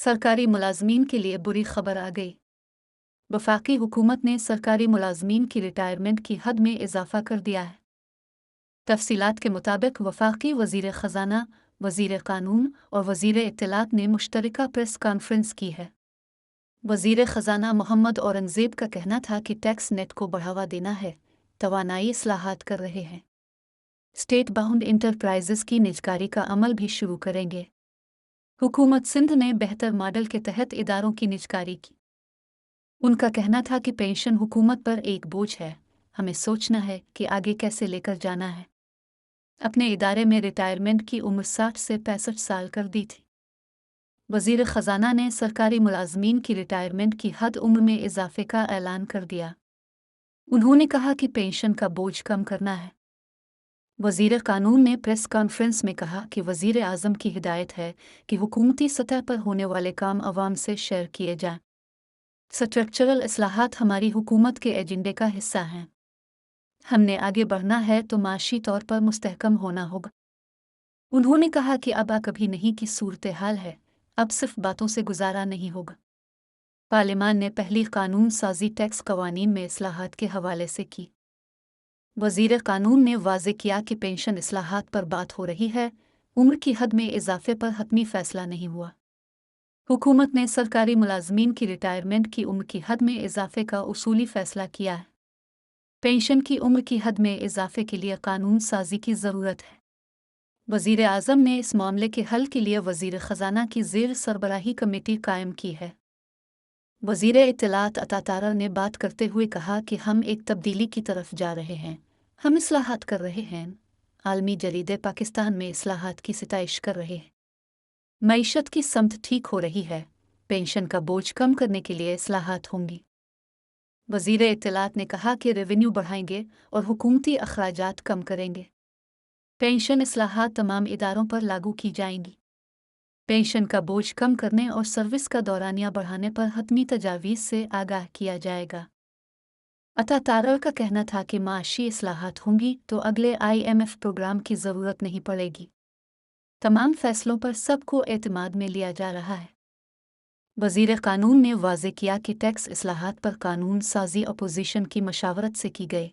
सरकारी मुलाजमीन के लिए बुरी खबर आ गई। वफाकी हुकूमत ने सरकारी मुलाजमीन की रिटायरमेंट की हद में इजाफा कर दिया है। तफसीलात के मुताबिक वफाकी वज़ीर ख़ज़ाना, वज़ीर क़ानून और वज़ीर इत्तलात ने मुश्तरका प्रेस कॉन्फ्रेंस की है। वज़ीर ख़ज़ाना मोहम्मद औरंगज़ेब का कहना था कि टैक्स नेट को बढ़ावा देना है, तवानाई इस्लाहात कर रहे हैं। स्टेट बाउंड इंटरप्राइजेस की निजकारी का अमल भी शुरू करेंगे। हुकूमत सिंध ने बेहतर मॉडल के तहत इदारों की निजकारी की। उनका कहना था कि पेंशन हुकूमत पर एक बोझ है, हमें सोचना है कि आगे कैसे लेकर जाना है। अपने इदारे में रिटायरमेंट की उम्र 60 से 65 साल कर दी थी। वज़ीर ख़ज़ाना ने सरकारी मुलाजमीन की रिटायरमेंट की हद उम्र में इजाफे का ऐलान कर दिया। उन्होंने कहा कि पेंशन का बोझ कम करना है। वज़ीर क़ानून ने प्रेस कॉन्फ्रेंस में कहा कि वज़ीर आज़म की हिदायत है कि हुकूमती सतह पर होने वाले काम अवाम से शेयर किए जाएं। स्ट्रक्चरल इस्लाहात हमारी हुकूमत के एजेंडे का हिस्सा हैं। हमने आगे बढ़ना है तो माशी तौर पर मुस्तहकम होना होगा। उन्होंने कहा कि अब कभी नहीं की सूरत हाल है, अब सिर्फ बातों से गुजारा नहीं होगा। पार्लियामान ने पहली कानून साजी टैक्स कवानीन में इस्लाहात के हवाले से की। वज़ीर क़ानून ने वाज़े किया कि पेंशन इस्लाहात पर बात हो रही है, उम्र की हद में इजाफे पर हतमी फ़ैसला नहीं हुआ। हुकूमत ने सरकारी मुलाजमीन की रिटायरमेंट की उम्र की हद में इजाफे का उसूली फ़ैसला किया है। पेंशन की उम्र की हद में इजाफे के लिए कानून साजी की ज़रूरत है। वज़ीर आज़म ने इस मामले के हल के लिए वज़ीर ख़ज़ाना की ज़ेर सरबराही कमेटी कायम की है। वज़ीर इत्तलात अता तारर ने बात करते हुए कहा कि हम एक तब्दीली की तरफ जा रहे हैं, हम इस्लाहात कर रहे हैं। आलमी जरीदे पाकिस्तान में इस्लाहात की सिताइश कर रहे हैं। मईशत की समत ठीक हो रही है, पेंशन का बोझ कम करने के लिए इस्लाहात होंगी। वज़ीर इत्तलात ने कहा कि रेवेन्यू बढ़ाएंगे और हुकूमती अखराजात कम करेंगे। पेंशन इस्लाहात तमाम इदारों पर लागू की जाएंगी। पेंशन का बोझ कम करने और सर्विस का दौरानिया बढ़ाने पर हतमी तजावीज़ से आगाह किया जाएगा। अता तारर का कहना था कि माशी इस्लाहात होंगी तो अगले IMF प्रोग्राम की ज़रूरत नहीं पड़ेगी। तमाम फैसलों पर सबको एतमाद में लिया जा रहा है। वज़ीर क़ानून ने वाज़े किया कि टैक्स इस्लाहात पर कानून साजी अपोजिशन की मशावरत से की गई।